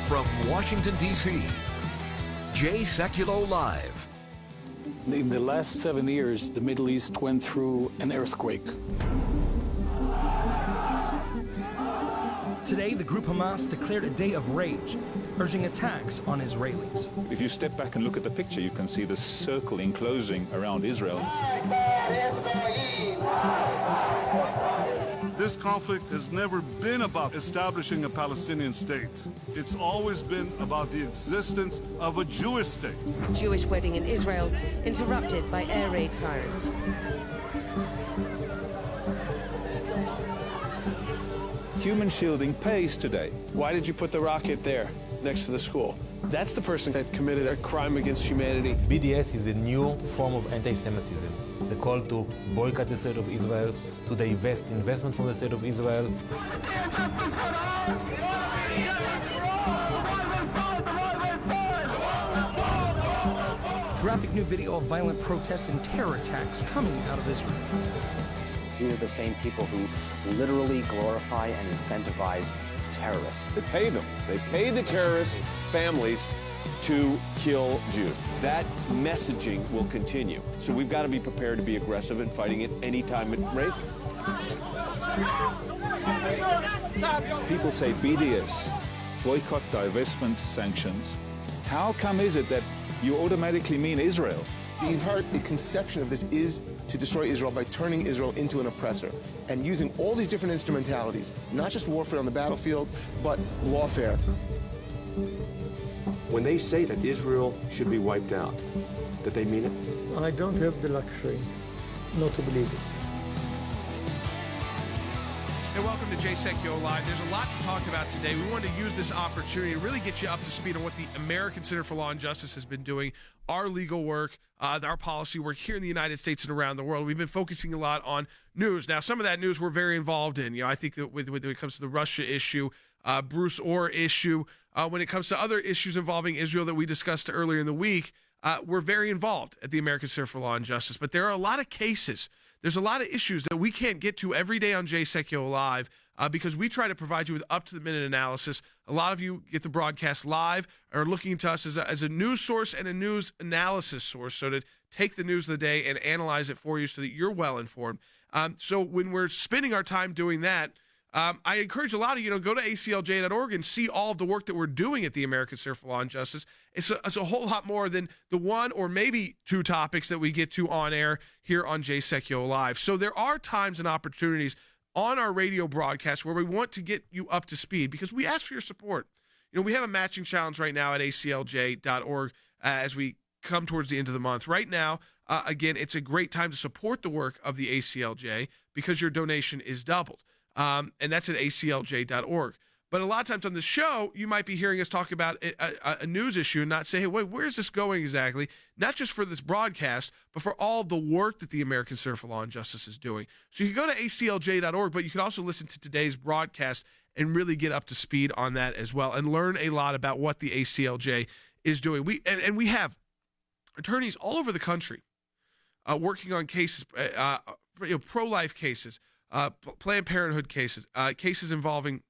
From Washington, D.C., Jay Sekulow Live. In the last 7 years, the Middle East went through an earthquake. Today, the group Hamas declared a day of rage, urging attacks on Israelis. If you step back and look at the picture, you can see the circle enclosing around Israel. This conflict has never been about establishing a Palestinian state. It's always been about the existence of a Jewish state. Jewish wedding in Israel interrupted by air raid sirens. Human shielding pays today. Why did you put the rocket there, next to the school? That's the person that committed a crime against humanity. BDS is a new form of anti-Semitism. The call to boycott the state of Israel, to divest investment from the state of Israel. Graphic new video of violent protests and terror attacks coming out of Israel. These are the same people who literally glorify and incentivize terrorists. They pay them. They pay the terrorist families to kill Jews. That messaging will continue. So we've got to be prepared to be aggressive in fighting it anytime it raises. People say BDS, boycott, divestment, sanctions. How come is it that you automatically mean Israel? The entire conception of this is to destroy Israel by turning Israel into an oppressor and using all these different instrumentalities, not just warfare on the battlefield, but lawfare. When they say that Israel should be wiped out, that they mean it? I don't have the luxury not to believe it. Hey, welcome to Jay Sekulow Live. There's a lot to talk about today. We wanted to use this opportunity to really get you up to speed on what the American Center for Law and Justice has been doing, our legal work, our policy work here in the United States and around the world. We've been focusing a lot on news. Now, some of that news we're very involved in. You know, I think that when it comes to the Russia issue, Bruce Orr issue, when it comes to other issues involving Israel that we discussed earlier in the week, we're very involved at the American Center for Law and Justice. But there are a lot of cases. There's a lot of issues that we can't get to every day on Jay Sekulow Live because we try to provide you with up-to-the-minute analysis. A lot of you get the broadcast live or looking to us as a news source and a news analysis source, so to take the news of the day and analyze it for you so that you're well-informed. So when we're spending our time doing that, I encourage a lot of you to go to aclj.org and see all of the work that we're doing at the American Center for Law and Justice. It's a whole lot more than the one or maybe two topics that we get to on air here on Jay Sekulow Live. So there are times and opportunities on our radio broadcast where we want to get you up to speed because we ask for your support. You know, we have a matching challenge right now at aclj.org as we come towards the end of the month. Right now, again, it's a great time to support the work of the ACLJ because your donation is doubled. And that's at aclj.org. But a lot of times on the show, you might be hearing us talk about a news issue and not say, hey, wait, where is this going exactly? Not just for this broadcast, but for all the work that the American Center for Law and Justice is doing. So you can go to aclj.org, but you can also listen to today's broadcast and really get up to speed on that as well and learn a lot about what the ACLJ is doing. We have attorneys all over the country working on cases, pro-life cases, Planned Parenthood cases, cases involving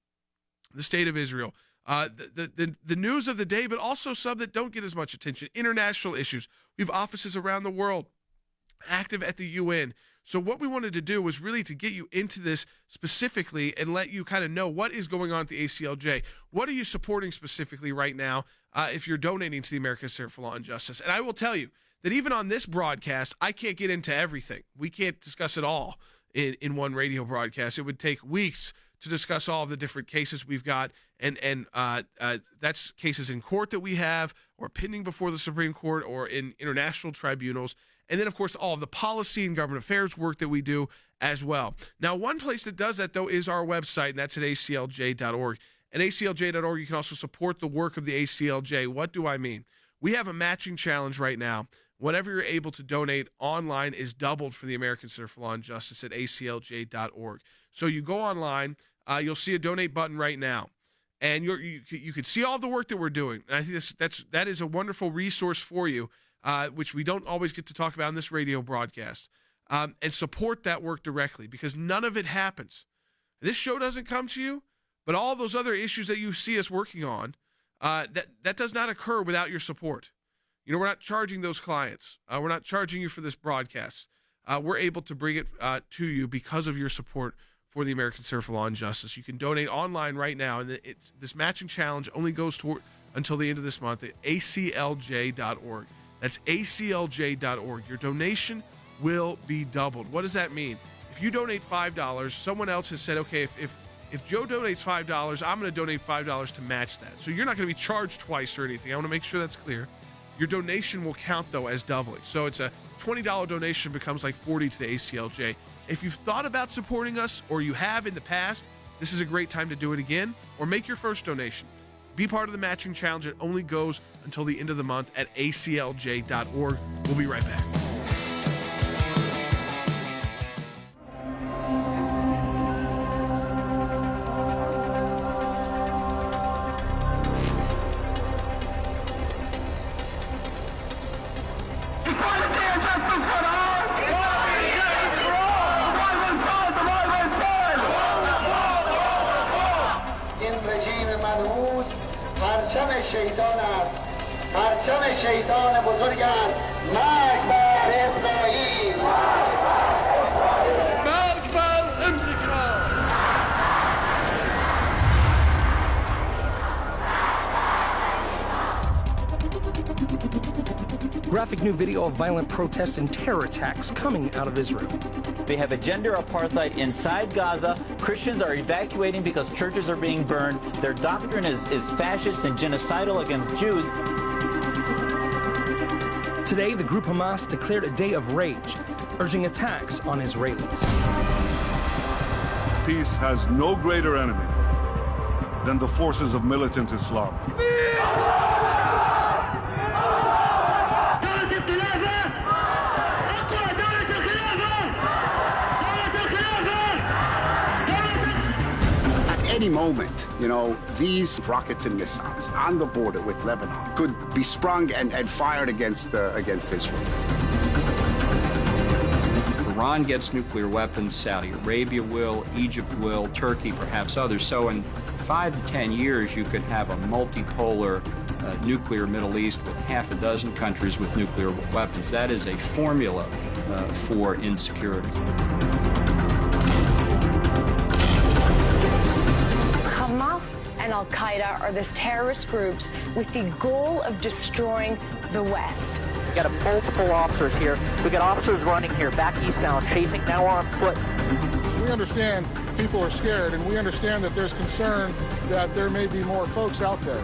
the state of Israel, the news of the day, but also some that don't get as much attention, international issues. We have offices around the world active at the UN. So what we wanted to do was really to get you into this specifically and let you kind of know what is going on at the ACLJ. What are you supporting specifically right now if you're donating to the American Center for Law and Justice? And I will tell you that even on this broadcast, I can't get into everything. We can't discuss it all in one radio broadcast. It would take weeks to discuss all of the different cases we've got, and that's cases in court that we have, or pending before the Supreme Court, or in international tribunals, and then, of course, all of the policy and government affairs work that we do as well. Now, one place that does that, though, is our website, and that's at aclj.org. At aclj.org, you can also support the work of the ACLJ. What do I mean? We have a matching challenge right now. Whatever you're able to donate online is doubled for the American Center for Law and Justice at aclj.org. So you go online, you'll see a donate button right now, and you can see all the work that we're doing. And I think that is a wonderful resource for you, which we don't always get to talk about in this radio broadcast, and support that work directly because none of it happens. This show doesn't come to you, but all those other issues that you see us working on, That does not occur without your support. You know, we're not charging those clients. We're not charging you for this broadcast. We're able to bring it to you because of your support for the American Center for Law and Justice. You can donate online right now, and this matching challenge only goes until the end of this month at aclj.org. That's aclj.org. Your donation will be doubled. What does that mean? If you donate $5, someone else has said, okay, if Joe donates $5, I'm going to donate $5 to match that. So you're not going to be charged twice or anything. I want to make sure that's clear. Your donation will count, though, as doubling. So it's a $20 donation becomes like $40 to the ACLJ. If you've thought about supporting us, or you have in the past, this is a great time to do it again, or make your first donation. Be part of the matching challenge. It only goes until the end of the month at aclj.org. We'll be right back. Graphic new video of violent protests and terror attacks coming out of Israel. They have a gender apartheid inside Gaza. Christians are evacuating because churches are being burned. Their doctrine is fascist and genocidal against Jews. Today, the group Hamas declared a day of rage, urging attacks on Israelis. Peace has no greater enemy than the forces of militant Islam. Any moment, you know, these rockets and missiles on the border with Lebanon could be sprung and fired against Israel. Iran gets nuclear weapons, Saudi Arabia will, Egypt will, Turkey, perhaps others. So in 5 to 10 years, you could have a multipolar nuclear Middle East with half a dozen countries with nuclear weapons. That is a formula for insecurity. Hamas and Al-Qaeda are these terrorist groups with the goal of destroying the West. We got multiple officers here. We got officers running here, back eastbound, chasing, now on foot. So we understand people are scared, and we understand that there's concern that there may be more folks out there.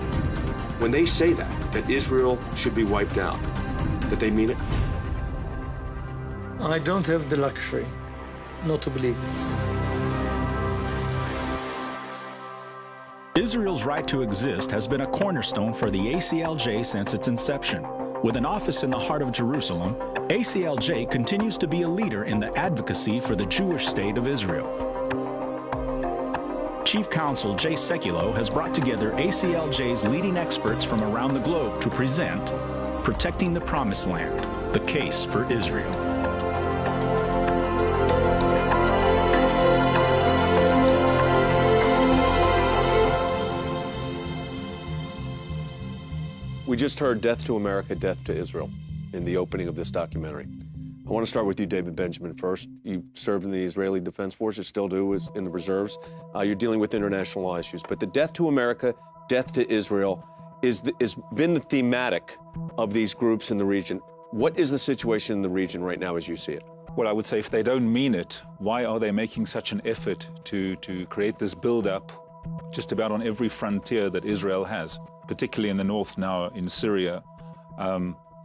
When they say that Israel should be wiped out, that they mean it? I don't have the luxury not to believe this. Israel's right to exist has been a cornerstone for the ACLJ since its inception. With an office in the heart of Jerusalem, ACLJ continues to be a leader in the advocacy for the Jewish state of Israel. Chief Counsel Jay Sekulow has brought together ACLJ's leading experts from around the globe to present Protecting the Promised Land, the case for Israel. We just heard Death to America, Death to Israel in the opening of this documentary. I want to start with you, David Benjamin, first. You served in the Israeli Defense Forces, still do, in the reserves. You're dealing with international law issues. But the Death to America, Death to Israel is been the thematic of these groups in the region. What is the situation in the region right now as you see it? Well, I would say if they don't mean it, why are they making such an effort to create this build-up just about on every frontier that Israel has, particularly in the north now in Syria?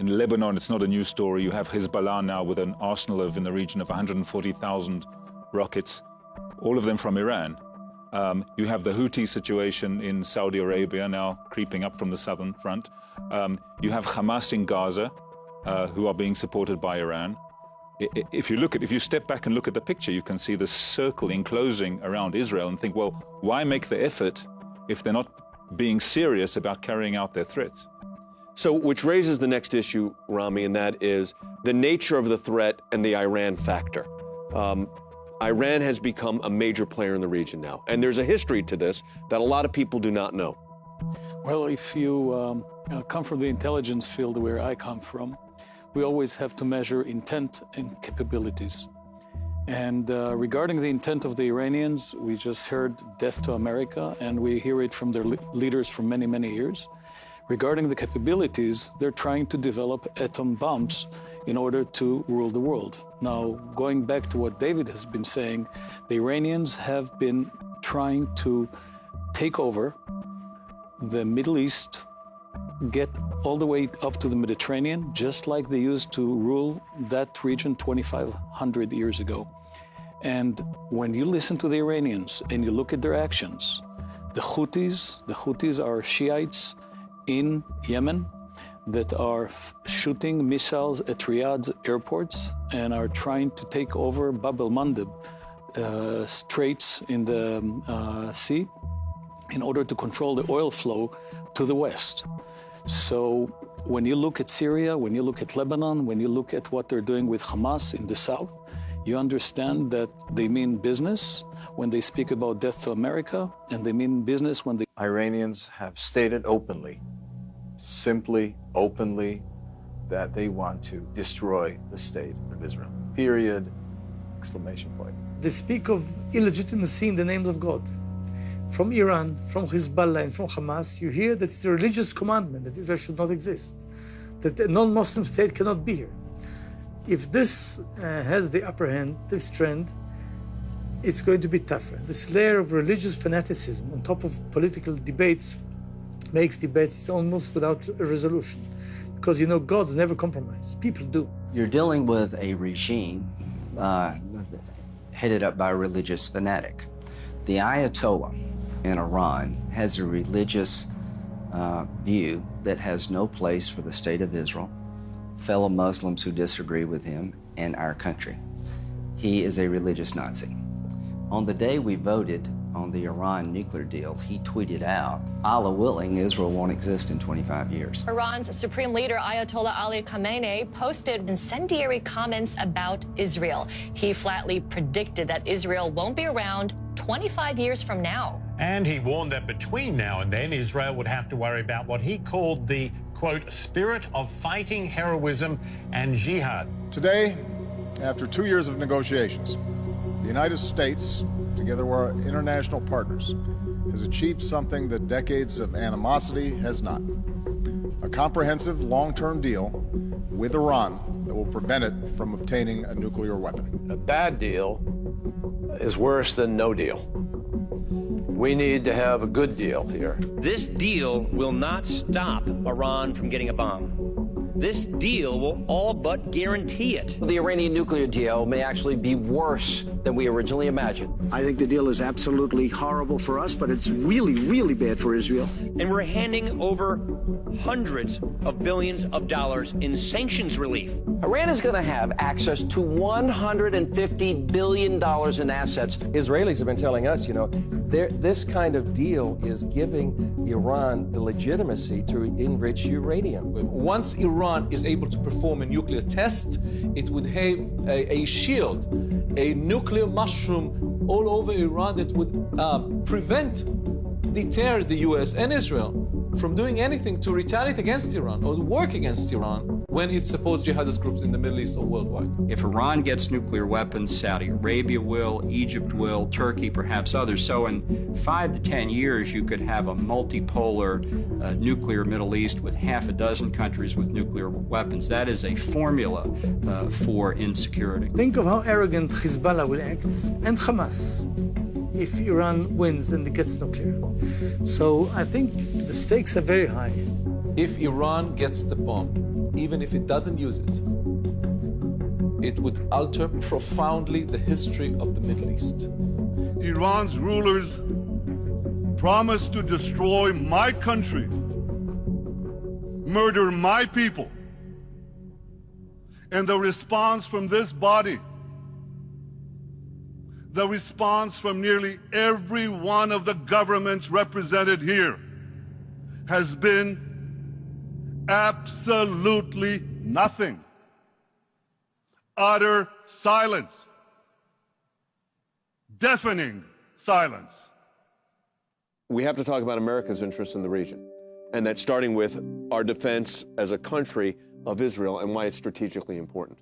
In Lebanon, it's not a new story. You have Hezbollah now with an arsenal of in the region of 140,000 rockets, all of them from Iran. You have the Houthi situation in Saudi Arabia now creeping up from the southern front. You have Hamas in Gaza, who are being supported by Iran. If you step back and look at the picture, you can see the circle enclosing around Israel and think, well, why make the effort if they're not being serious about carrying out their threats? So, which raises the next issue, Rami, and that is the nature of the threat and the Iran factor. Iran has become a major player in the region now, and there's a history to this that a lot of people do not know. Well, if you come from the intelligence field where I come from, we always have to measure intent and capabilities. And regarding the intent of the Iranians, we just heard death to America, and we hear it from their leaders for many, many years. Regarding the capabilities, they're trying to develop atom bombs in order to rule the world. Now, going back to what David has been saying, the Iranians have been trying to take over the Middle East, get all the way up to the Mediterranean, just like they used to rule that region 2,500 years ago. And when you listen to the Iranians and you look at their actions, the Houthis are Shiites in Yemen that are shooting missiles at Riyadh's airports and are trying to take over Bab el-Mandeb straits in the sea in order to control the oil flow to the west. So when you look at Syria, when you look at Lebanon, when you look at what they're doing with Hamas in the south, you understand that they mean business when they speak about death to America, and they mean business when they... Iranians have stated openly, simply, openly, that they want to destroy the state of Israel. Period. Exclamation point. They speak of illegitimacy in the names of God. From Iran, from Hezbollah, and from Hamas, you hear that it's a religious commandment that Israel should not exist, that a non-Muslim state cannot be here. If this has the upper hand, this trend, it's going to be tougher. This layer of religious fanaticism on top of political debates makes debates almost without a resolution. Because, you know, gods never compromise. People do. You're dealing with a regime headed up by a religious fanatic. The Ayatollah in Iran has a religious view that has no place for the state of Israel, fellow Muslims who disagree with him, and our country. He is a religious Nazi. On the day we voted on the Iran nuclear deal, he tweeted out, Allah willing, Israel won't exist in 25 years. Iran's Supreme Leader Ayatollah Ali Khamenei posted incendiary comments about Israel. He flatly predicted that Israel won't be around 25 years from now. And he warned that between now and then, Israel would have to worry about what he called the, quote, spirit of fighting heroism and jihad. Today, after 2 years of negotiations, the United States, together with our international partners, has achieved something that decades of animosity has not. A comprehensive long-term deal with Iran that will prevent it from obtaining a nuclear weapon. A bad deal is worse than no deal. We need to have a good deal here. This deal will not stop Iran from getting a bomb. This deal will all but guarantee it. The Iranian nuclear deal may actually be worse than we originally imagined. I think the deal is absolutely horrible for us, but it's really, really bad for Israel. And we're handing over hundreds of billions of dollars in sanctions relief. Iran is going to have access to $150 billion in assets. Israelis have been telling us, you know, this kind of deal is giving Iran the legitimacy to enrich uranium. Once Iran is able to perform a nuclear test, it would have a shield, a nuclear mushroom all over Iran that would deter the US and Israel from doing anything to retaliate against Iran or work against Iran when it supposed jihadist groups in the Middle East or worldwide. If Iran gets nuclear weapons, Saudi Arabia will, Egypt will, Turkey, perhaps others. So in 5 to 10 years, you could have a multipolar nuclear Middle East with half a dozen countries with nuclear weapons. That is a formula for insecurity. Think of how arrogant Hezbollah will act, and Hamas, if Iran wins and it gets nuclear. So I think the stakes are very high. If Iran gets the bomb, even if it doesn't use it, it would alter profoundly the history of the Middle East. Iran's rulers promised to destroy my country, murder my people. And the response from this body, the response from nearly every one of the governments represented here, has been absolutely nothing. Utter silence. Deafening silence. We have to talk about America's interest in the region. and that starting with our defense as a country of Israel and why it's strategically important.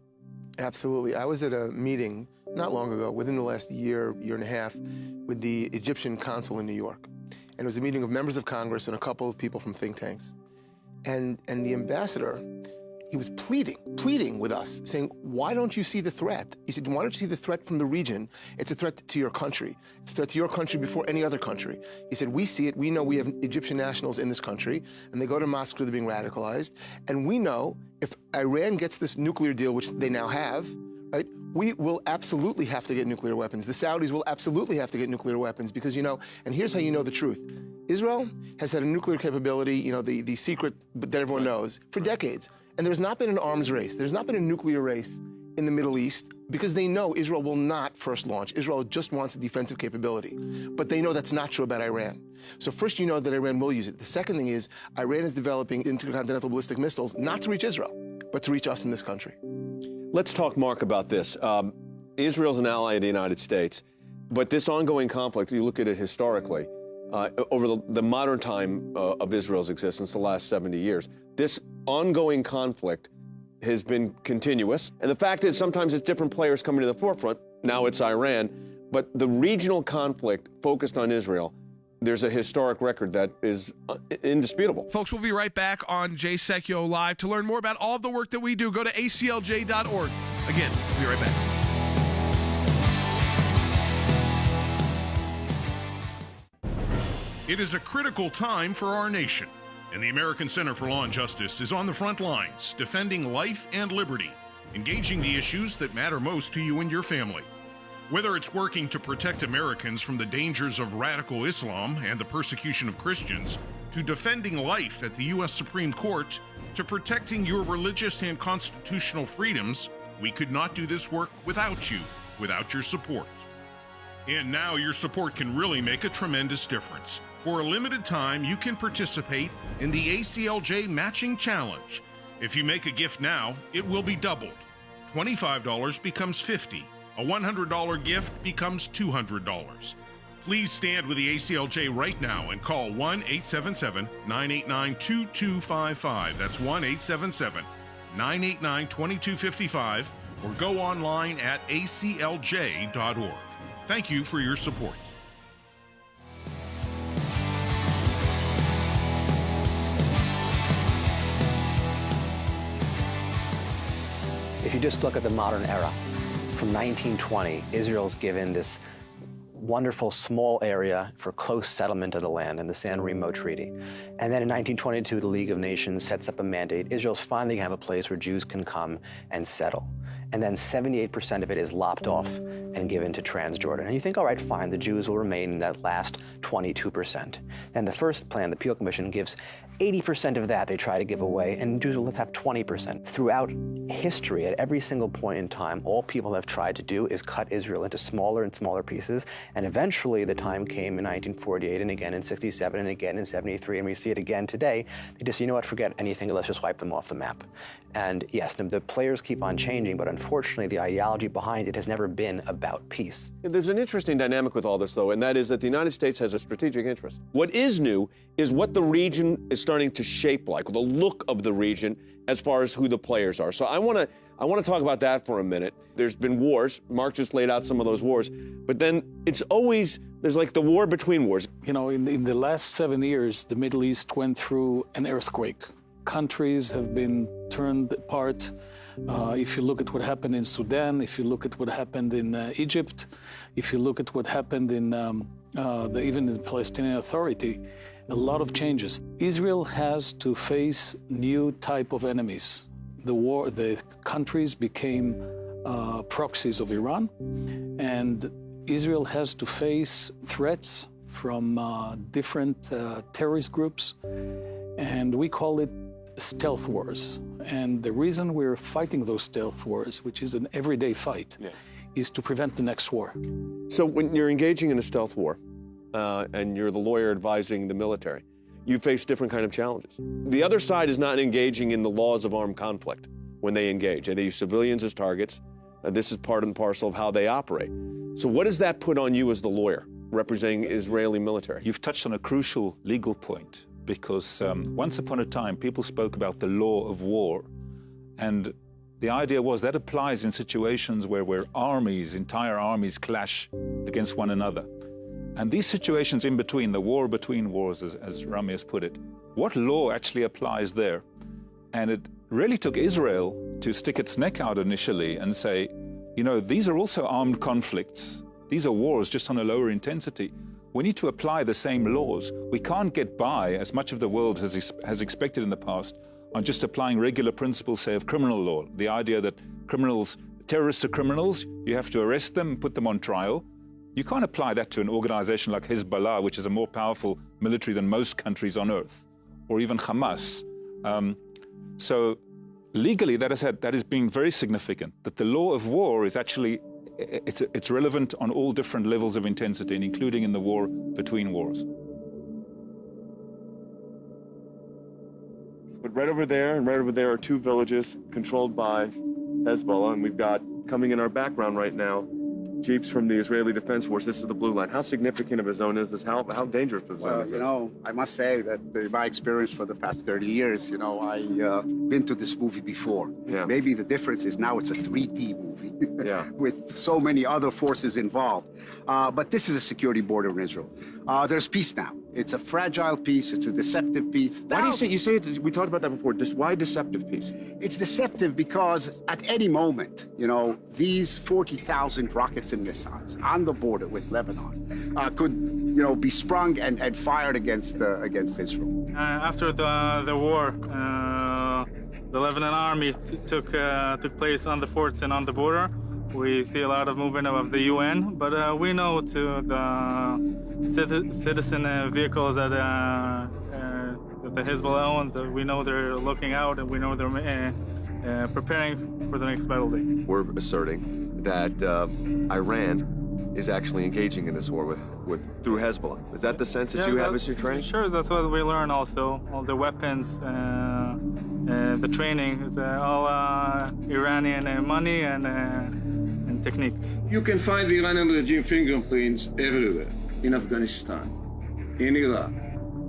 Absolutely. I was at a meeting not long ago, within the last year and a half, with the Egyptian consul in New York. And it was a meeting of members of Congress and a couple of people from think tanks. And the ambassador, he was pleading with us, saying, why don't you see the threat? He said, why don't you see the threat from the region? It's a threat to your country. It's a threat to your country before any other country. He said, we see it. We know we have Egyptian nationals in this country, and they go to mosques where they're being radicalized. And we know if Iran gets this nuclear deal, which they now have, right, we will absolutely have to get nuclear weapons. The Saudis will absolutely have to get nuclear weapons because, you know, and here's how you know the truth. Israel has had a nuclear capability, you know, the secret that everyone knows, for decades. And there's not been an arms race. There's not been a nuclear race in the Middle East because they know Israel will not first launch. Israel just wants a defensive capability. But they know that's not true about Iran. So first you know that Iran will use it. The second thing is Iran is developing intercontinental ballistic missiles not to reach Israel, but to reach us in this country. Let's talk, Mark, about this. Israel's an ally of the United States, but this ongoing conflict, you look at it historically, over the modern time of Israel's existence, the last 70 years, this ongoing conflict has been continuous. And the fact is sometimes it's different players coming to the forefront. Now it's Iran. But the regional conflict focused on Israel, there's a historic record that is indisputable. Folks, we'll be right back on Jay Sekulow Live. To learn more about all of the work that we do, go to aclj.org. Again, we'll be right back. It is a critical time for our nation, and the American Center for Law and Justice is on the front lines, defending life and liberty, engaging the issues that matter most to you and your family. Whether it's working to protect Americans from the dangers of radical Islam and the persecution of Christians, to defending life at the U.S. Supreme Court, to protecting your religious and constitutional freedoms, we could not do this work without you, without your support. And now your support can really make a tremendous difference. For a limited time, you can participate in the ACLJ Matching Challenge. If you make a gift now, it will be doubled. $25 becomes $50. A $100 gift becomes $200. Please stand with the ACLJ right now and call 1-877-989-2255. That's 1-877-989-2255, or go online at aclj.org. Thank you for your support. If you just look at the modern era, from 1920, Israel's given this wonderful small area for close settlement of the land in the San Remo Treaty. And then in 1922, the League of Nations sets up a mandate. Israel's finally going to have a place where Jews can come and settle. And then 78% of it is lopped off and given to Transjordan. And you think, all right, fine, the Jews will remain in that last 22%. Then the first plan, the Peel Commission, gives 80% of that they try to give away, and Jews will have 20%. Throughout history, at every single point in time, all people have tried to do is cut Israel into smaller and smaller pieces, and eventually the time came in 1948, and again in 67, and again in 73, and we see it again today. They just, you know what, forget anything, let's just wipe them off the map. And yes, the players keep on changing, but unfortunately the ideology behind it has never been about peace. There's an interesting dynamic with all this, though, and that is that the United States has a strategic interest. What is new is what the region is starting to shape like, the look of the region as far as who the players are. So I want to talk about that for a minute. There's been wars. Mark just laid out some of those wars, but then it's always, there's like the war between wars. You know, in the last 7 years, the Middle East went through an earthquake. Countries have been turned apart. If you look at what happened in Sudan, if you look at what happened in Egypt, if you look at what happened in even in the Palestinian Authority, a lot of changes. Israel has to face new type of enemies. The countries became proxies of Iran, and Israel has to face threats from different terrorist groups, and we call it stealth wars. And the reason we're fighting those stealth wars, which is an everyday fight, is to prevent the next war. So when you're engaging in a stealth war, and you're the lawyer advising the military, you face different kind of challenges. The other side is not engaging in the laws of armed conflict when they engage. They use civilians as targets. This is part and parcel of how they operate. So what does that put on you as the lawyer representing Israeli military? You've touched on a crucial legal point, because once upon a time, people spoke about the law of war. And the idea was that applies in situations where armies, entire armies clash against one another. And these situations in between, the war between wars, as Rami has put it, what law actually applies there? And it really took Israel to stick its neck out initially and say, you know, these are also armed conflicts. These are wars just on a lower intensity. We need to apply the same laws. We can't get by, as much of the world has expected in the past, on just applying regular principles, say, of criminal law. The idea that terrorists are criminals, you have to arrest them, put them on trial. You can't apply that to an organization like Hezbollah, which is a more powerful military than most countries on earth, or even Hamas. So legally, that has been very significant, that the law of war is actually, it's relevant on all different levels of intensity, and including in the war between wars. But right over there and right over there are two villages controlled by Hezbollah, and we've got, coming in our background right now, Jeeps from the Israeli Defense Force. This is the blue line. How significant of a zone is this? How dangerous of a zone is this? You know, I must say that my experience for the past 30 years, you know, I've been to this movie before. Yeah. Maybe the difference is now it's a 3D movie yeah. with so many other forces involved. But this is a security border in Israel. There's peace now. It's a fragile peace. It's a deceptive peace. Why do you say it? We talked about that before. Why deceptive peace? It's deceptive because at any moment, you know, these 40,000 rockets and missiles on the border with Lebanon could, you know, be sprung and fired against Israel. After the war, the Lebanon army took place on the forts and on the border. We see a lot of movement of the UN, but we know to the citizen vehicles that the Hezbollah own, we know they're looking out, and we know they're preparing for the next battle day. We're asserting that Iran is actually engaging in this war through Hezbollah. Is that the sense that you have as you train? Sure, that's what we learn also. All the weapons, the training, is all Iranian money and techniques. You can find the Iranian regime fingerprints everywhere. In Afghanistan, in Iraq,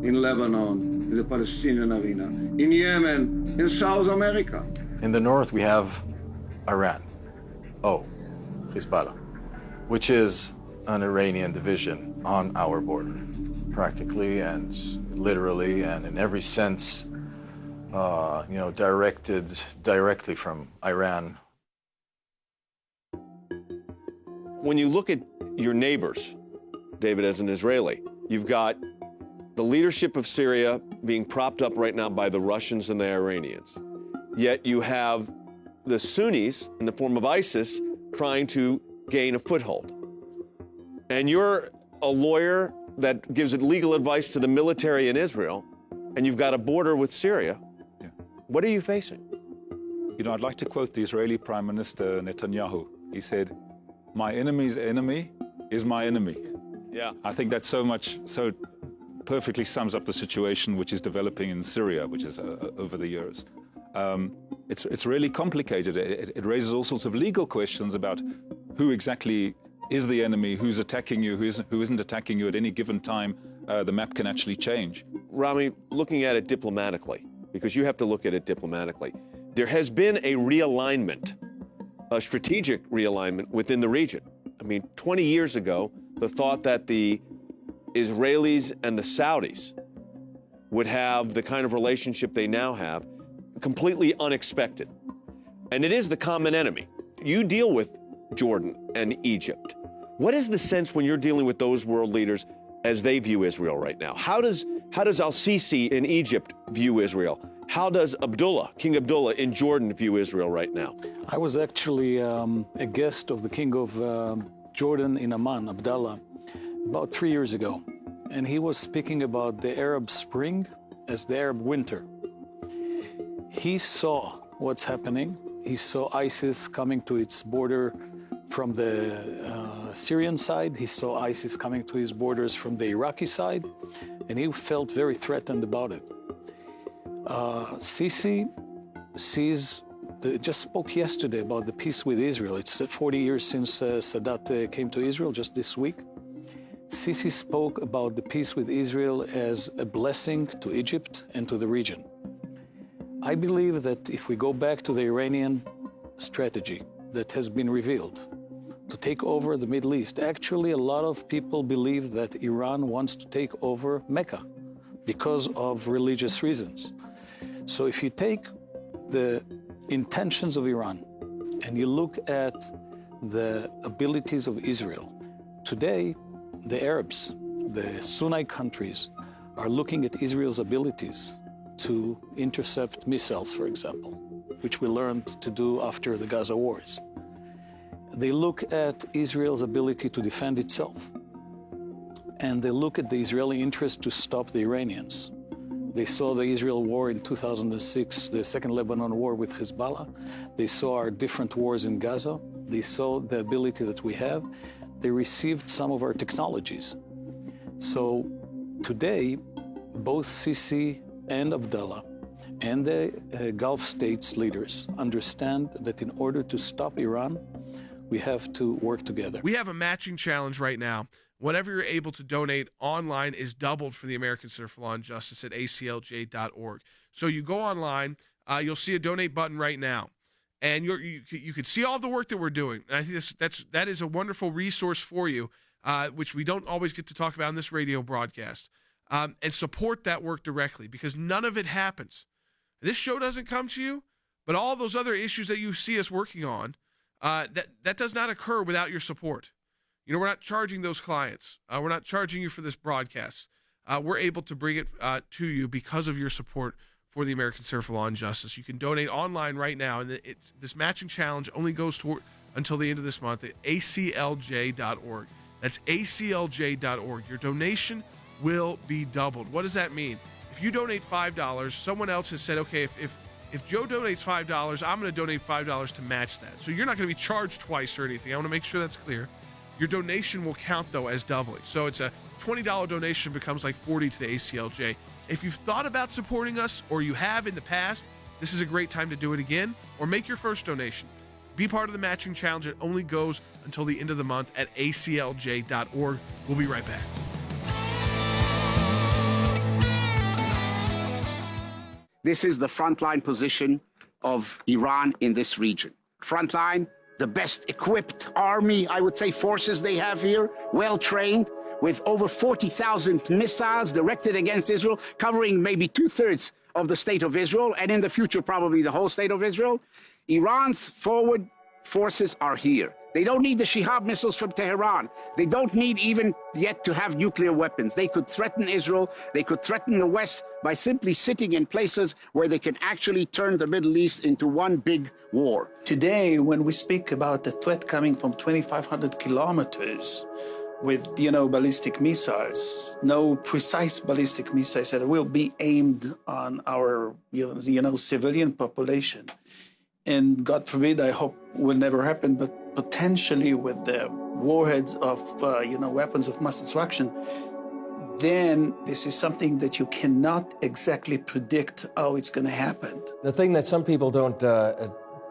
in Lebanon, in the Palestinian arena, in Yemen, in South America. In the north, we have Iran, Hezbollah, which is an Iranian division on our border, practically and literally and in every sense, you know, directed directly from Iran. When you look at your neighbors, David, as an Israeli, you've got the leadership of Syria being propped up right now by the Russians and the Iranians. Yet you have the Sunnis, in the form of ISIS, trying to gain a foothold. And you're a lawyer that gives legal advice to the military in Israel, and you've got a border with Syria. Yeah. What are you facing? You know, I'd like to quote the Israeli Prime Minister Netanyahu. He said, "My enemy's enemy is my enemy." Yeah. I think that so perfectly sums up the situation which is developing in Syria, which is over the years. It's really complicated. It raises all sorts of legal questions about who exactly is the enemy, who's attacking you, who isn't attacking you at any given time. The map can actually change. Rami, looking at it diplomatically, because you have to look at it diplomatically, there has been a realignment, a strategic realignment within the region. I mean, 20 years ago, the thought that the Israelis and the Saudis would have the kind of relationship they now have, completely unexpected. And it is the common enemy. You deal with Jordan and Egypt. What is the sense when you're dealing with those world leaders as they view Israel right now? How does al-Sisi in Egypt view Israel? How does King Abdullah in Jordan view Israel right now? I was actually a guest of the King of Jordan in Amman, Abdullah, about 3 years ago. And he was speaking about the Arab Spring as the Arab winter. He saw what's happening. He saw ISIS coming to its border from the Syrian side. He saw ISIS coming to his borders from the Iraqi side, and he felt very threatened about it. Sisi just spoke yesterday about the peace with Israel. It's 40 years since Sadat came to Israel, just this week. Sisi spoke about the peace with Israel as a blessing to Egypt and to the region. I believe that if we go back to the Iranian strategy that has been revealed to take over the Middle East, actually a lot of people believe that Iran wants to take over Mecca because of religious reasons. So if you take the intentions of Iran and you look at the abilities of Israel, today the Arabs, the Sunni countries, are looking at Israel's abilities to intercept missiles, for example, which we learned to do after the Gaza wars. They look at Israel's ability to defend itself, and they look at the Israeli interest to stop the Iranians. They saw the Israel war in 2006, the Second Lebanon War with Hezbollah. They saw our different wars in Gaza. They saw the ability that we have. They received some of our technologies. So today, both Sisi and Abdullah and the Gulf states leaders understand that in order to stop Iran, we have to work together. We have a matching challenge right now. Whatever you're able to donate online is doubled for the American Center for Law and Justice at aclj.org. So you go online, you'll see a donate button right now, and you can see all the work that we're doing. And I think that is a wonderful resource for you, which we don't always get to talk about in this radio broadcast, and support that work directly, because none of it happens. This show doesn't come to you, but all those other issues that you see us working on, that does not occur without your support. You know, we're not charging those clients. We're not charging you for this broadcast. We're able to bring it to you because of your support for the American Center for Law and Justice. You can donate online right now, and this matching challenge only goes until the end of this month at aclj.org. That's aclj.org. Your donation will be doubled. What does that mean? If you donate $5, someone else has said, okay, if Joe donates $5, I'm going to donate $5 to match that. So you're not going to be charged twice or anything. I want to make sure that's clear. Your donation will count, though, as doubling. So it's a $20 donation becomes like $40 to the ACLJ. If you've thought about supporting us, or you have in the past, this is a great time to do it again, or make your first donation. Be part of the matching challenge. It only goes until the end of the month at aclj.org. We'll be right back. This is the frontline position of Iran in this region. Frontline, the best equipped army, I would say, forces they have here, well trained, with over 40,000 missiles directed against Israel, covering maybe 2/3 of the state of Israel, and in the future, probably the whole state of Israel. Iran's forward forces are here. They don't need the Shihab missiles from Tehran. They don't need even yet to have nuclear weapons. They could threaten Israel. They could threaten the West by simply sitting in places where they can actually turn the Middle East into one big war. Today, when we speak about the threat coming from 2,500 kilometers with, ballistic missiles, no precise ballistic missiles that will be aimed on our, civilian population. And God forbid, I hope will never happen, but potentially with the warheads of, weapons of mass destruction, then this is something that you cannot exactly predict how it's going to happen. The thing that some people don't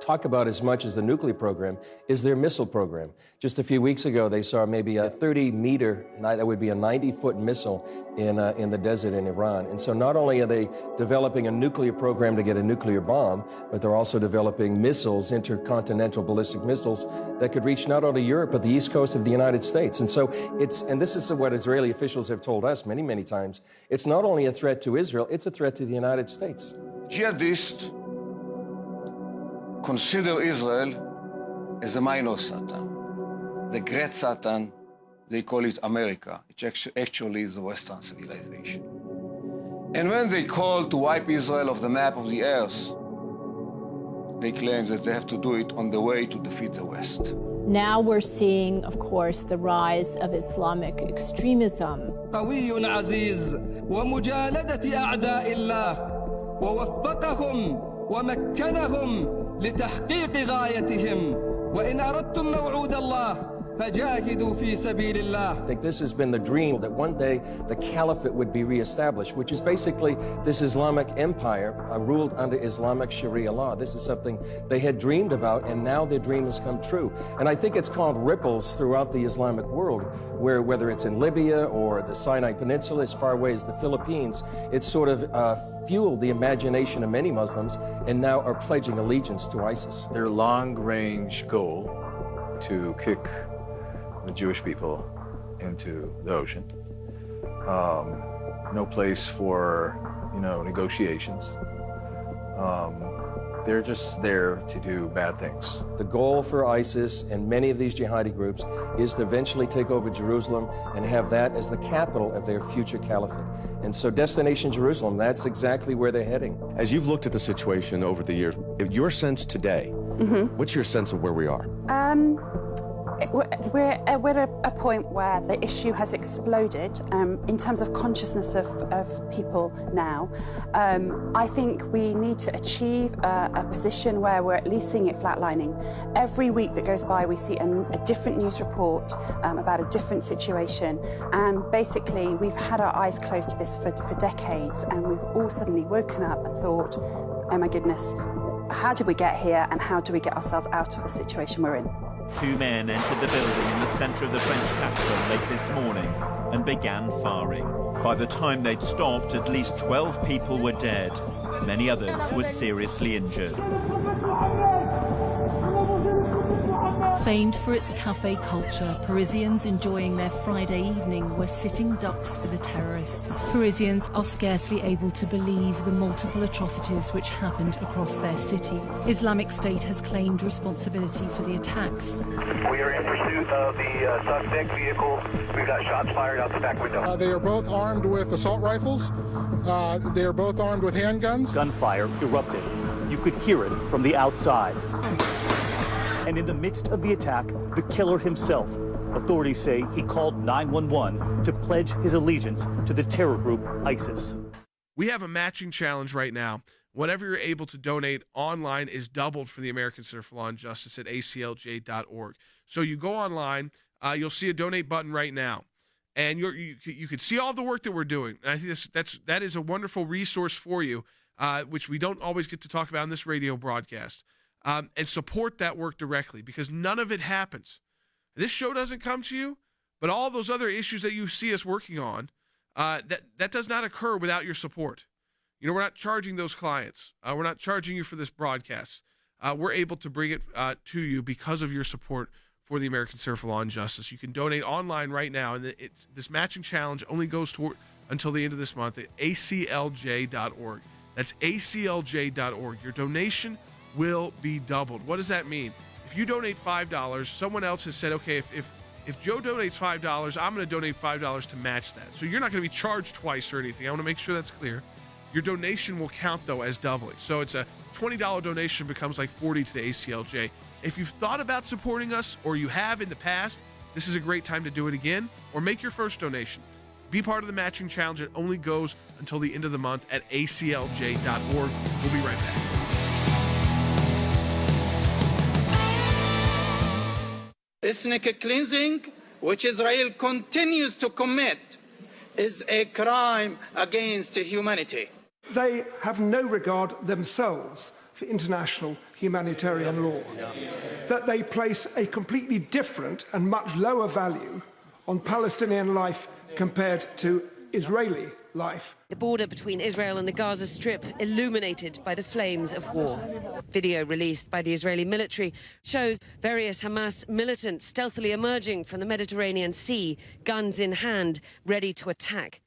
talk about as much as the nuclear program is their missile program. Just a few weeks ago, they saw maybe a 30-meter, that would be a 90-foot missile in the desert in Iran. And so not only are they developing a nuclear program to get a nuclear bomb, but they're also developing missiles, intercontinental ballistic missiles, that could reach not only Europe, but the east coast of the United States. And so and this is what Israeli officials have told us many, many times, it's not only a threat to Israel, it's a threat to the United States. Jihadists consider Israel as a minor Satan. The great Satan, they call it America, which actually is the Western civilization. And when they call to wipe Israel off the map of the earth, they claim that they have to do it on the way to defeat the West. Now we're seeing, of course, the rise of Islamic extremism. قوي عزيز ومجالدة أعداء الله ووفقهم ومكنهم لتحقيق غايتهم وإن أردتم موعود الله فجاهدوا في سبيل الله. I think this has been the dream that one day the caliphate would be reestablished, which is basically this Islamic empire ruled under Islamic Sharia law. This is something they had dreamed about, and now their dream has come true. And I think it's called ripples throughout the Islamic world, where whether it's in Libya or the Sinai Peninsula, as far away as the Philippines, it's sort of fueled the imagination of many Muslims and now are pledging allegiance to ISIS. Their long-range goal to kick the Jewish people into the ocean. No place for, negotiations. They're just there to do bad things. The goal for ISIS and many of these jihadi groups is to eventually take over Jerusalem and have that as the capital of their future caliphate. And so Destination Jerusalem, that's exactly where they're heading. As you've looked at the situation over the years, your sense today, what's your sense of where we are? We're at a point where the issue has exploded in terms of consciousness of people now. I think we need to achieve a position where we're at least seeing it flatlining. Every week that goes by, we see a different news report about a different situation. And basically, we've had our eyes closed to this for decades, and we've all suddenly woken up and thought, oh my goodness, how did we get here, and how do we get ourselves out of the situation we're in? Two men entered the building in the centre of the French capital late this morning and began firing. By the time they'd stopped, at least 12 people were dead. Many others were seriously injured. Famed for its cafe culture, Parisians enjoying their Friday evening were sitting ducks for the terrorists. Parisians are scarcely able to believe the multiple atrocities which happened across their city. Islamic State has claimed responsibility for the attacks. We are in pursuit of the suspect vehicle. We've got shots fired out the back window. They are both armed with assault rifles. They are both armed with handguns. Gunfire erupted. You could hear it from the outside. And in the midst of the attack, the killer himself, authorities say he called 911 to pledge his allegiance to the terror group ISIS. We have a matching challenge right now. Whatever you're able to donate online is doubled for the American Center for Law and Justice at aclj.org. So you go online, you'll see a donate button right now, and you can see all the work that we're doing. And I think that is a wonderful resource for you, which we don't always get to talk about in this radio broadcast. And support that work directly, because none of it happens. This show doesn't come to you, but all those other issues that you see us working on, that does not occur without your support. We're not charging those clients. We're not charging you for this broadcast. We're able to bring it to you because of your support for the American Center for Law and Justice. You can donate online right now, and this matching challenge only goes until the end of this month at aclj.org. That's aclj.org. Your donation will be doubled. What does that mean? If you donate $5, someone else has said, okay, if Joe donates $5, I'm going to donate $5 to match that. So you're not going to be charged twice or anything. I want to make sure that's clear. Your donation will count, though, as doubling. So it's a $20 donation becomes like $40 to the ACLJ. If you've thought about supporting us, or you have in the past, this is a great time to do it again, or make your first donation. Be part of the matching challenge. It only goes until the end of the month at aclj.org. We'll be right back. Ethnic cleansing, which Israel continues to commit, is a crime against humanity. They have no regard themselves for international humanitarian law, that they place a completely different and much lower value on Palestinian life compared to Israeli life. The border between Israel and the Gaza Strip illuminated by the flames of war. Video released by the Israeli military shows various Hamas militants stealthily emerging from the Mediterranean Sea, guns in hand, ready to attack.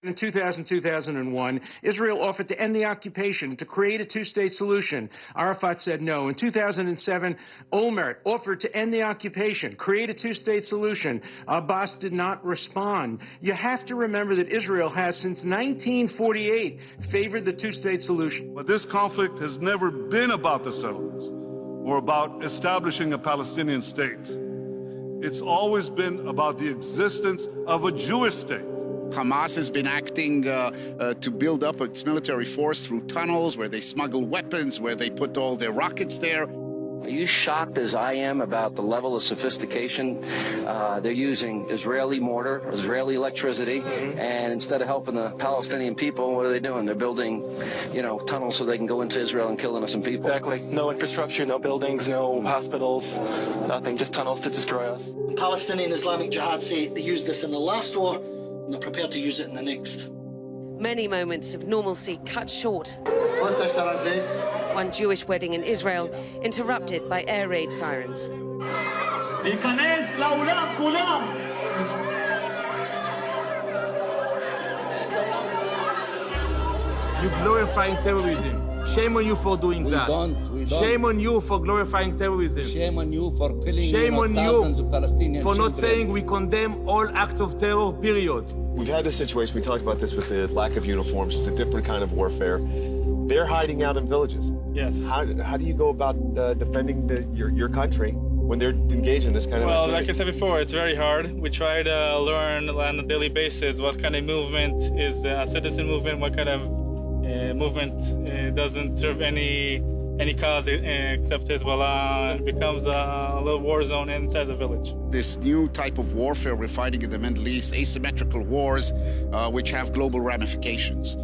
In 2000-2001, Israel offered to end the occupation, to create a two-state solution. Arafat said no. In 2007, Olmert offered to end the occupation, create a two-state solution. Abbas did not respond. You have to remember that Israel has, since 1948, favored the two-state solution. But this conflict has never been about the settlements or about establishing a Palestinian state. It's always been about the existence of a Jewish state. Hamas has been acting to build up its military force through tunnels where they smuggle weapons, where they put all their rockets there. Are you shocked as I am about the level of sophistication? They're using Israeli mortar, Israeli electricity, and instead of helping the Palestinian people, what are they doing? They're building, tunnels so they can go into Israel and kill innocent people. Exactly. No infrastructure, no buildings, no hospitals, nothing, just tunnels to destroy us. The Palestinian Islamic Jihad say they used this in the last war, and they're prepared to use it in the next. Many moments of normalcy cut short. One Jewish wedding in Israel interrupted by air raid sirens. You're glorifying terrorism. Shame on you for doing that. We don't. Shame on you for glorifying terrorism. Shame on you for killing thousands of Palestinian for children. not saying we condemn all acts of terror, period. We've had this situation, we talked about this with the lack of uniforms. It's a different kind of warfare. They're hiding out in villages. Yes. How do you go about defending your country when they're engaged in this kind of activity? Well, like I said before, it's very hard. We try to learn on a daily basis what kind of movement is a citizen movement, what kind of movement doesn't serve any cause except Hezbollah, and it becomes a little war zone inside the village. This new type of warfare we're fighting in the Middle East, asymmetrical wars, which have global ramifications.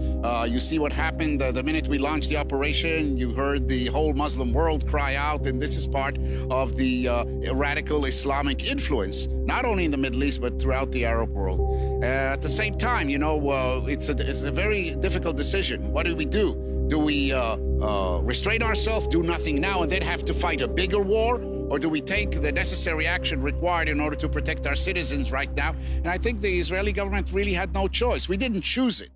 You see what happened the minute we launched the operation. You heard the whole Muslim world cry out, and this is part of the radical Islamic influence, not only in the Middle East, but throughout the Arab world. At the same time, it's a very difficult decision. What do? Do we restrain ourselves, do nothing now, and then have to fight a bigger war? Or do we take the necessary action required in order to protect our citizens right now? And I think the Israeli government really had no choice. We didn't choose it.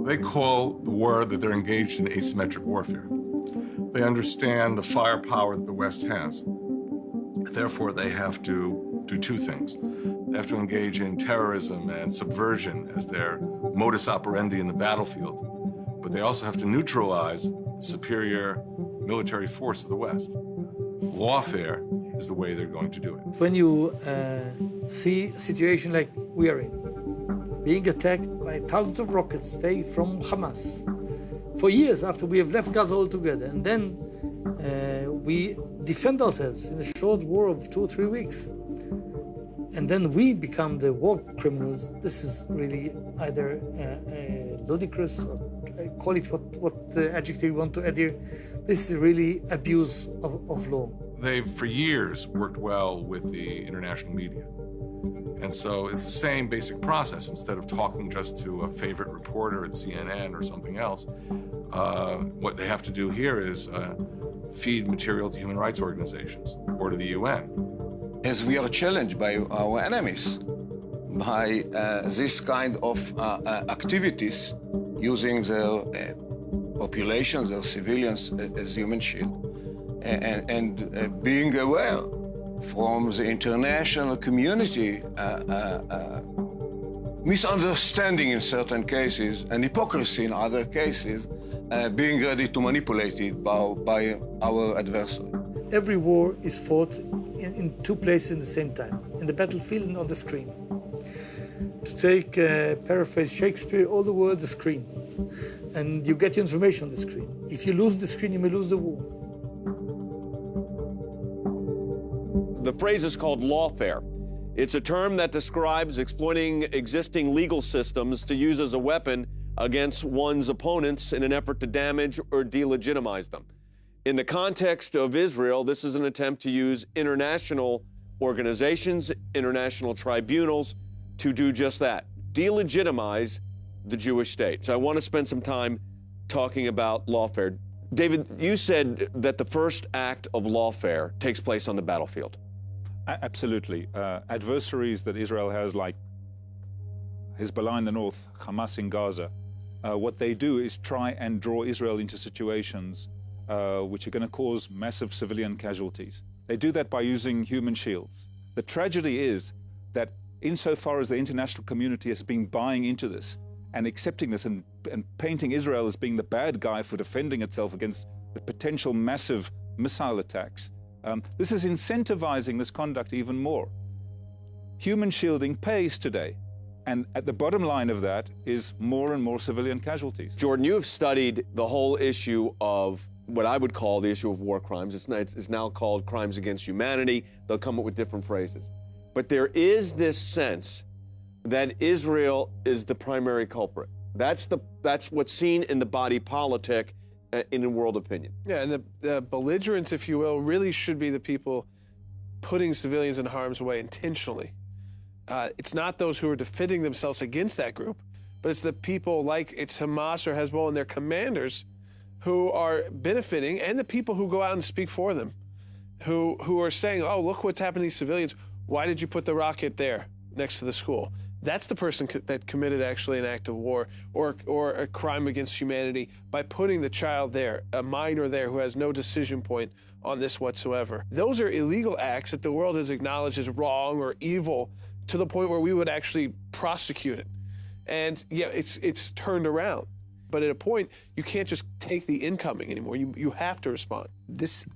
They call the war that they're engaged in asymmetric warfare. They understand the firepower that the West has. Therefore, they have to do two things. They have to engage in terrorism and subversion as their modus operandi in the battlefield. But they also have to neutralize the superior military force of the West. Lawfare is the way they're going to do it. When you see a situation like we are in, being attacked by thousands of rockets, they from Hamas, for years after we have left Gaza altogether, and then we defend ourselves in a short war of 2 or 3 weeks, and then we become the war criminals. This is really either ludicrous, or call it what adjective you want to add here. This is really abuse of law. They've, for years, worked well with the international media. And so it's the same basic process. Instead of talking just to a favorite reporter at CNN or something else, what they have to do here is feed material to human rights organizations or to the UN. As we are challenged by our enemies, by this kind of activities, using their populations, their civilians as human shield, and being aware from the international community, misunderstanding in certain cases and hypocrisy in other cases, being ready to manipulate it by our adversary. Every war is fought in two places at the same time, in the battlefield and on the screen. To take, paraphrase Shakespeare, all the world's a screen, and you get your information on the screen. If you lose the screen, you may lose the war. The phrase is called lawfare. It's a term that describes exploiting existing legal systems to use as a weapon against one's opponents in an effort to damage or delegitimize them. In the context of Israel, this is an attempt to use international organizations, international tribunals, to do just that, delegitimize the Jewish state. So I want to spend some time talking about lawfare. David, you said that the first act of lawfare takes place on the battlefield. Absolutely. Adversaries that Israel has, like Hezbollah in the north, Hamas in Gaza, what they do is try and draw Israel into situations which are going to cause massive civilian casualties. They do that by using human shields. The tragedy is that insofar as the international community has been buying into this and accepting this and painting Israel as being the bad guy for defending itself against the potential massive missile attacks, this is incentivizing this conduct even more. Human shielding pays today. And at the bottom line of that is more and more civilian casualties. Jordan, you have studied the whole issue of what I would call the issue of war crimes. It's now called crimes against humanity. They'll come up with different phrases. But there is this sense that Israel is the primary culprit. That's what's seen in the body politic in the world opinion. Yeah, and the belligerents, if you will, really should be the people putting civilians in harm's way intentionally. It's not those who are defending themselves against that group, but it's the people like it's Hamas or Hezbollah and their commanders who are benefiting, and the people who go out and speak for them, who are saying, oh, look what's happened to these civilians. Why did you put the rocket there next to the school? That's the person that committed actually an act of war or a crime against humanity by putting the child there, a minor there who has no decision point on this whatsoever. Those are illegal acts that the world has acknowledged as wrong or evil to the point where we would actually prosecute it. And yeah, it's turned around. But at a point, you can't just take the incoming anymore. You have to respond. This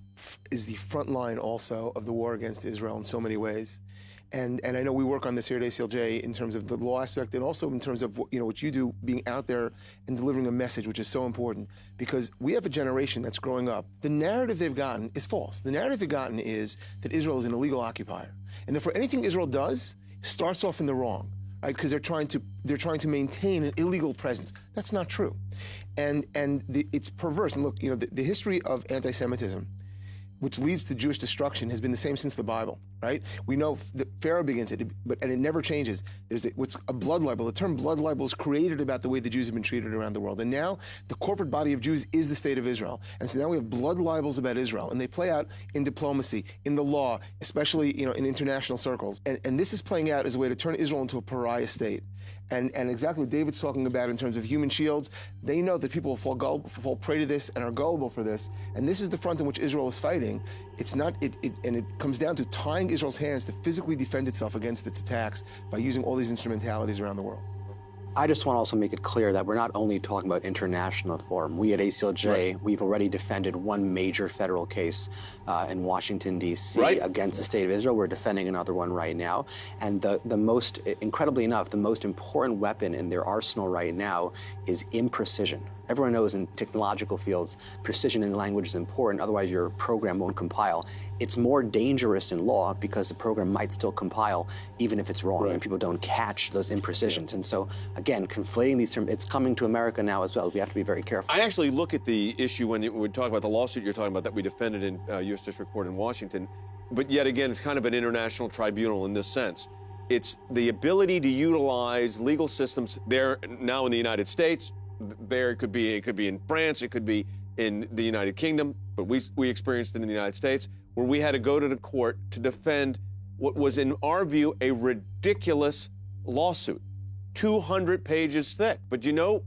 is the front line also of the war against Israel in so many ways. And I know we work on this here at ACLJ in terms of the law aspect and also in terms of what you do, being out there and delivering a message, which is so important, because we have a generation that's growing up. The narrative they've gotten is false. The narrative they've gotten is that Israel is an illegal occupier, and therefore anything Israel does starts off in the wrong, right? Because they're trying to maintain an illegal presence. That's not true, and it's perverse. And look, the history of anti-Semitism, which leads to Jewish destruction, has been the same since the Bible, right? We know that Pharaoh begins it, and it never changes. There's what's a blood libel. The term blood libel is created about the way the Jews have been treated around the world. And now the corporate body of Jews is the state of Israel. And so now we have blood libels about Israel, and they play out in diplomacy, in the law, especially in international circles. And this is playing out as a way to turn Israel into a pariah state. And exactly what David's talking about in terms of human shields, they know that people will fall prey to this and are gullible for this. And this is the front in which Israel is fighting. It's not, and it comes down to tying Israel's hands to physically defend itself against its attacks by using all these instrumentalities around the world. I just want to also make it clear that we're not only talking about international forum. We at ACLJ, we've already defended one major federal case in Washington, D.C. against the state of Israel. We're defending another one right now. And the most, incredibly enough, the most important weapon in their arsenal right now is imprecision. Everyone knows in technological fields, precision in language is important, otherwise your program won't compile. It's more dangerous in law because the program might still compile even if it's wrong and people don't catch those imprecisions. And so, again, conflating these terms, it's coming to America now as well. We have to be very careful. I actually look at the issue when we talk about the lawsuit you're talking about that we defended in U.S. District Court in Washington, but yet again, it's kind of an international tribunal in this sense. It's the ability to utilize legal systems there now in the United States. There it could be in France, it could be in the United Kingdom, but we experienced it in the United States, where we had to go to the court to defend what was, in our view, a ridiculous lawsuit, 200 pages thick. But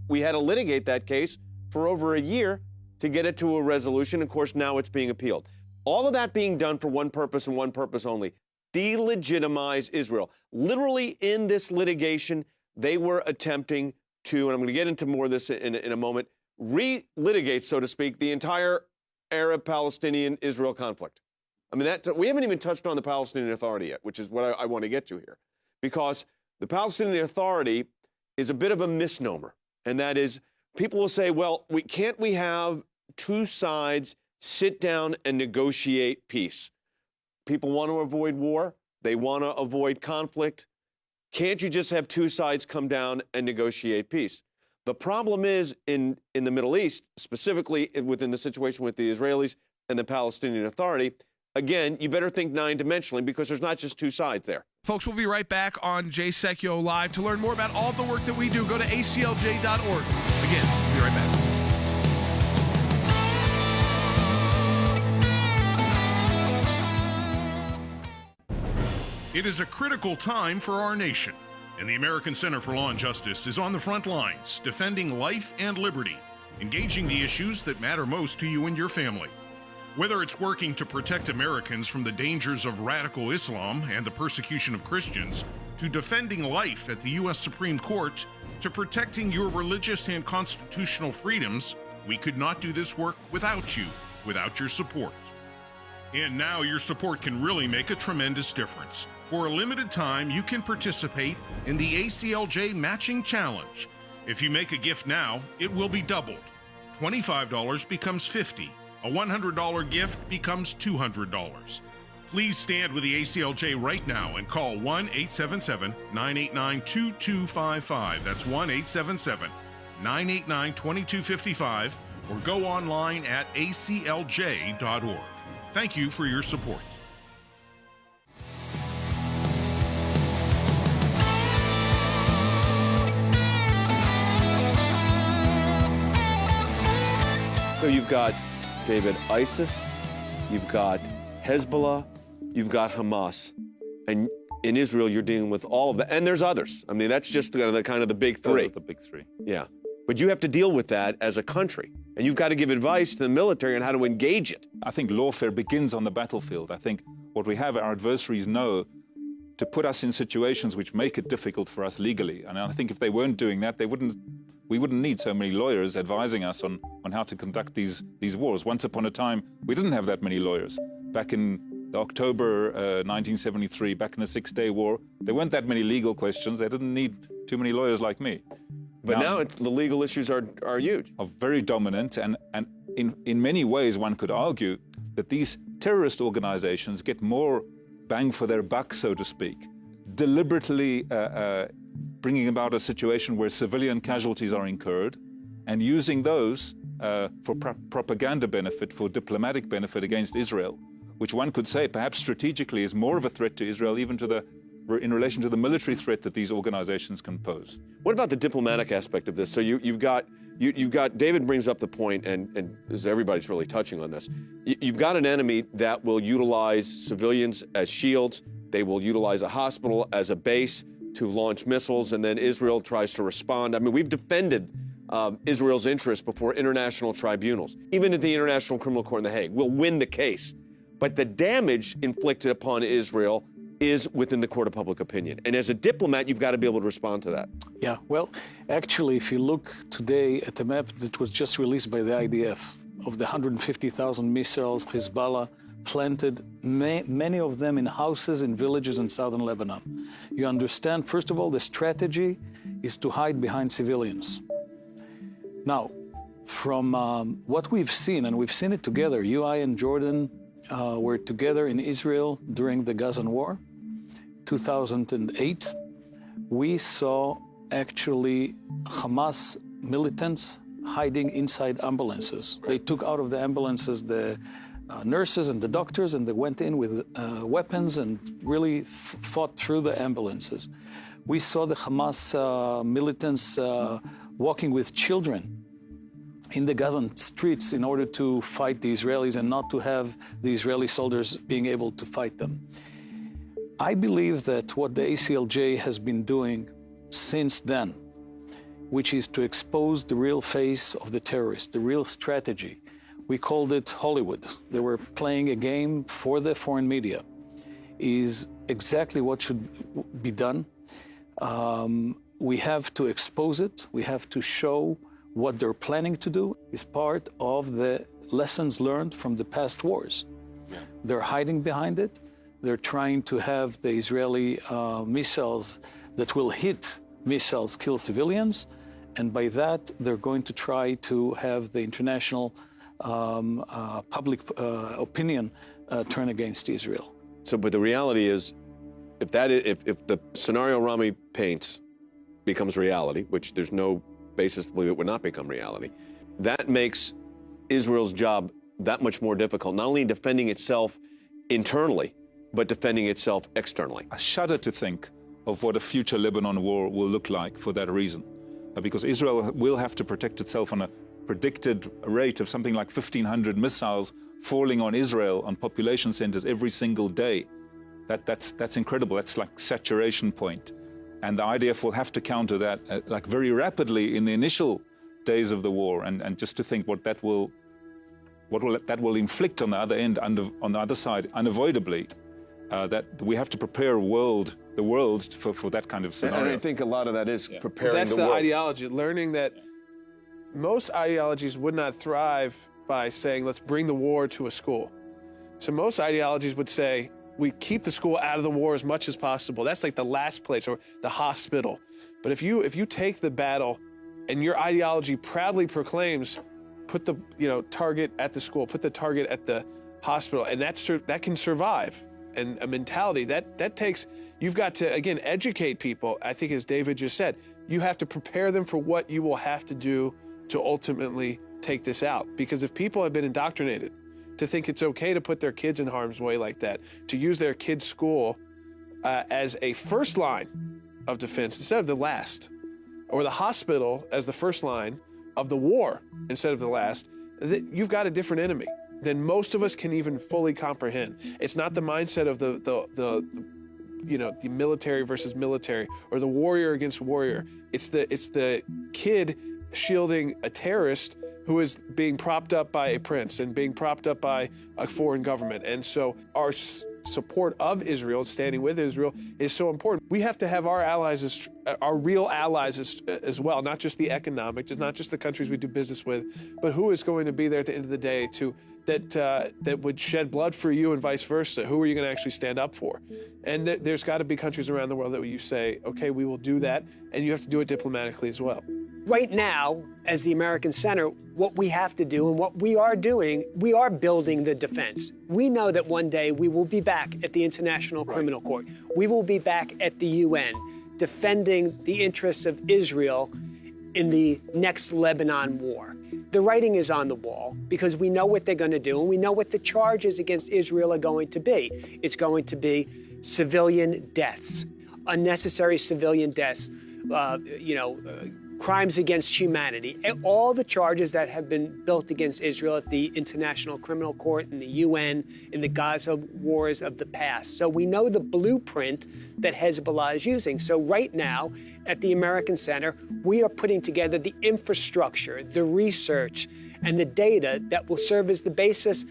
we had to litigate that case for over a year to get it to a resolution. Of course, now it's being appealed. All of that being done for one purpose and one purpose only: delegitimize Israel. Literally in this litigation, they were attempting to, and I'm going to get into more of this in a moment, re-litigate, so to speak, the entire Arab-Palestinian-Israel conflict. I mean, we haven't even touched on the Palestinian Authority yet, which is what I want to get to here. Because the Palestinian Authority is a bit of a misnomer. And that is, people will say, well, can't we have two sides sit down and negotiate peace? People want to avoid war. They want to avoid conflict. Can't you just have two sides come down and negotiate peace? The problem is in the Middle East, specifically within the situation with the Israelis and the Palestinian Authority, again, you better think nine-dimensionally because there's not just two sides there. Folks, we'll be right back on Jay Sekulow Live. To learn more about all the work that we do, go to aclj.org. Again, we'll be right back. It is a critical time for our nation, and the American Center for Law and Justice is on the front lines, defending life and liberty, engaging the issues that matter most to you and your family. Whether it's working to protect Americans from the dangers of radical Islam and the persecution of Christians, to defending life at the U.S. Supreme Court, to protecting your religious and constitutional freedoms, we could not do this work without you, without your support. And now your support can really make a tremendous difference. For a limited time, you can participate in the ACLJ Matching Challenge. If you make a gift now, it will be doubled. $25 becomes $50. A $100 gift becomes $200. Please stand with the ACLJ right now and call 1-877-989-2255. That's 1-877-989-2255, or go online at aclj.org. Thank you for your support. So you've got, David, ISIS, you've got Hezbollah, you've got Hamas, and in Israel you're dealing with all of that, and there's others. I mean, that's just the kind of the big three. Those are the big three. Yeah, but you have to deal with that as a country, and you've got to give advice to the military on how to engage it. I think lawfare begins on the battlefield. I think what we have, our adversaries know to put us in situations which make it difficult for us legally. And I think if they weren't doing that, we wouldn't need so many lawyers advising us on how to conduct these wars. Once upon a time, we didn't have that many lawyers. Back in October 1973, back in the Six-Day War, there weren't that many legal questions. They didn't need too many lawyers like me. But now the legal issues are huge. Are very dominant, and in many ways one could argue that these terrorist organizations get more bang for their buck, so to speak, deliberately bringing about a situation where civilian casualties are incurred and using those for propaganda benefit, for diplomatic benefit against Israel, which one could say perhaps strategically is more of a threat to Israel even in relation to the military threat that these organizations can pose. What about the diplomatic aspect of this? So you've got David brings up the point, and everybody's really touching on this. You've got an enemy that will utilize civilians as shields. They will utilize a hospital as a base to launch missiles, and then Israel tries to respond. I mean, we've defended Israel's interests before international tribunals, even at the International Criminal Court in The Hague. We'll win the case. But the damage inflicted upon Israel is within the court of public opinion. And as a diplomat, you've got to be able to respond to that. Yeah, well, actually, if you look today at the map that was just released by the IDF, of the 150,000 missiles Hezbollah planted, many of them in houses in villages in southern Lebanon. You understand, first of all, the strategy is to hide behind civilians. Now, from what we've seen, and we've seen it together, you, I, and Jordan were together in Israel during the Gazan War, 2008. We saw actually Hamas militants hiding inside ambulances. They took out of the ambulances the nurses and the doctors, and they went in with weapons and really fought through the ambulances. We saw the Hamas militants walking with children in the Gazan streets in order to fight the Israelis and not to have the Israeli soldiers being able to fight them. I believe that what the ACLJ has been doing since then, which is to expose the real face of the terrorists, the real strategy. We called it Hollywood. They were playing a game for the foreign media, is exactly what should be done. We have to expose it. We have to show what they're planning to do is part of the lessons learned from the past wars. Yeah. They're hiding behind it. They're trying to have the Israeli missiles that will hit missiles kill civilians. And by that, they're going to try to have the international public opinion turn against Israel. So, but the reality is, if the scenario Rami paints becomes reality, which there's no basis to believe it would not become reality, that makes Israel's job that much more difficult, not only defending itself internally, but defending itself externally. I shudder to think of what a future Lebanon war will look like for that reason. Because Israel will have to protect itself on a predicted rate of something like 1,500 missiles falling on Israel, on population centers every single day. That's incredible. That's like saturation point. And the IDF will have to counter that like very rapidly in the initial days of the war. And just to think what that will inflict on the other end, on the other side, unavoidably, that we have to prepare the world for that kind of scenario. And I think a lot of that is preparing That's the world. ideology, learning that most ideologies would not thrive by saying, let's bring the war to a school. So most ideologies would say we keep the school out of the war as much as possible. That's like the last place, or the hospital. But if you take the battle and your ideology proudly proclaims, put the target at the school, put the target at the hospital, and that can survive. And a mentality that takes, you've got to, again, educate people. I think, as David just said, you have to prepare them for what you will have to do to ultimately take this out. Because if people have been indoctrinated to think it's okay to put their kids in harm's way like that, to use their kids' school as a first line of defense instead of the last, or the hospital as the first line of the war instead of the last, you've got a different enemy than most of us can even fully comprehend. It's not the mindset of the military versus military, or the warrior against warrior. It's the kid shielding a terrorist who is being propped up by a prince and being propped up by a foreign government. And so our support of Israel, standing with Israel, is so important. We have to have our allies, our real allies as well, not just the economic, not just the countries we do business with, but who is going to be there at the end of the day that would shed blood for you, and vice versa. Who are you going to actually stand up for? And there's got to be countries around the world that you say, okay, we will do that, and you have to do it diplomatically as well. Right now, as the American Center, what we have to do and what we are doing, we are building the defense. We know that one day we will be back at the International Criminal Court. We will be back at the UN defending the interests of Israel in the next Lebanon war. The writing is on the wall because we know what they're going to do, and we know what the charges against Israel are going to be. It's going to be civilian deaths, unnecessary civilian deaths, crimes against humanity, and all the charges that have been built against Israel at the International Criminal Court and the UN in the Gaza wars of the past. So we know the blueprint that Hezbollah is using. So right now at the American Center, we are putting together the infrastructure, the research, and the data that will serve as the basis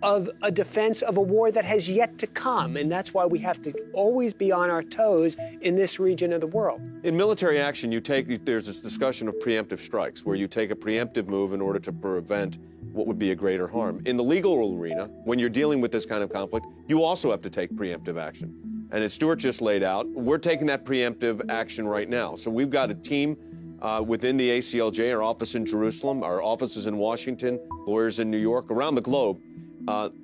of a defense of a war that has yet to come. And that's why we have to always be on our toes in this region of the world. In military action, there's this discussion of preemptive strikes, where you take a preemptive move in order to prevent what would be a greater harm. In the legal arena, when you're dealing with this kind of conflict, you also have to take preemptive action. And as Stuart just laid out, we're taking that preemptive action right now. So we've got a team within the ACLJ, our office in Jerusalem, our offices in Washington, lawyers in New York, around the globe,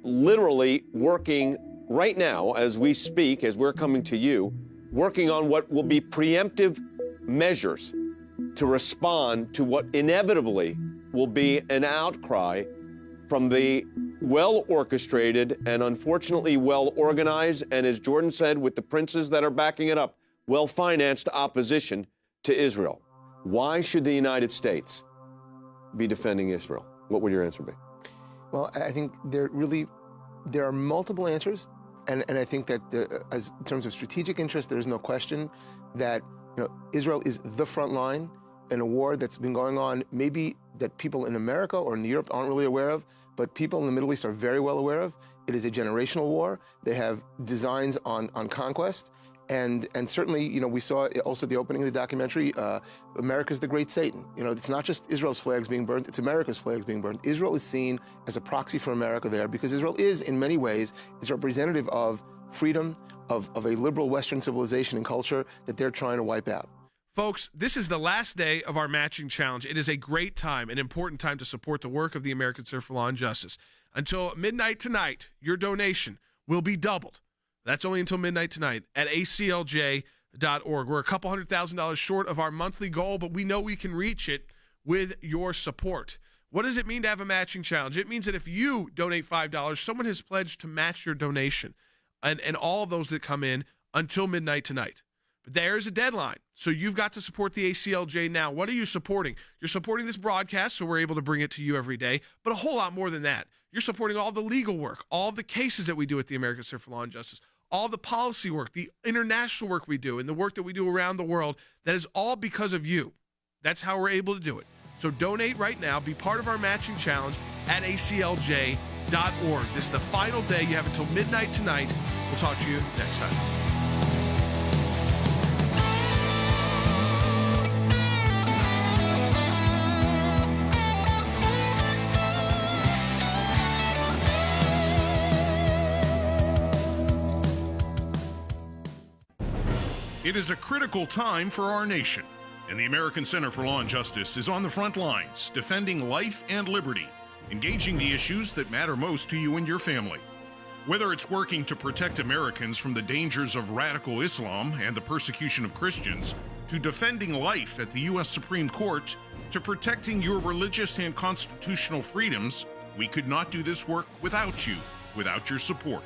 literally working right now as we speak, as we're coming to you, working on what will be preemptive measures to respond to what inevitably will be an outcry from the well-orchestrated and unfortunately well-organized, and as Jordan said, with the princes that are backing it up, well-financed opposition to Israel. Why should the United States be defending Israel? What would your answer be? Well, I think there are multiple answers, and I think that as in terms of strategic interest, there is no question that Israel is the front line in a war that's been going on, maybe that people in America or in Europe aren't really aware of, but people in the Middle East are very well aware of. It is a generational war. They have designs on conquest. And certainly, we saw also the opening of the documentary, America's the Great Satan. It's not just Israel's flags being burned, it's America's flags being burned. Israel is seen as a proxy for America there because Israel is, in many ways, is representative of freedom, of a liberal Western civilization and culture that they're trying to wipe out. Folks, this is the last day of our matching challenge. It is a great time, an important time to support the work of the American Center for Law and Justice. Until midnight tonight, your donation will be doubled. That's only until midnight tonight at aclj.org. We're a couple $100,000 short of our monthly goal, but we know we can reach it with your support. What does it mean to have a matching challenge? It means that if you donate $5, someone has pledged to match your donation and all of those that come in until midnight tonight. But there's a deadline, so you've got to support the ACLJ now. What are you supporting? You're supporting this broadcast, so we're able to bring it to you every day, but a whole lot more than that. You're supporting all the legal work, all the cases that we do at the American Center for Law and Justice, all the policy work, the international work we do, and the work that we do around the world. That is all because of you. That's how we're able to do it. So donate right now. Be part of our matching challenge at aclj.org. This is the final day. You have until midnight tonight. We'll talk to you next time. It is a critical time for our nation, and the American Center for Law and Justice is on the front lines, defending life and liberty, engaging the issues that matter most to you and your family. Whether it's working to protect Americans from the dangers of radical Islam and the persecution of Christians, to defending life at the U.S. Supreme Court, to protecting your religious and constitutional freedoms, we could not do this work without you, without your support.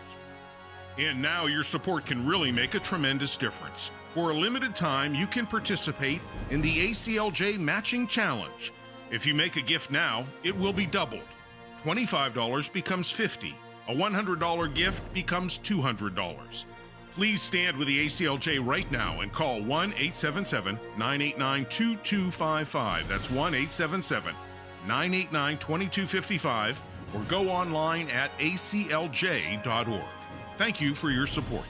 And now your support can really make a tremendous difference. For a limited time, you can participate in the ACLJ Matching Challenge. If you make a gift now, it will be doubled. $25 becomes $50. A $100 gift becomes $200. Please stand with the ACLJ right now and call 1-877-989-2255. That's 1-877-989-2255, or go online at aclj.org. Thank you for your support.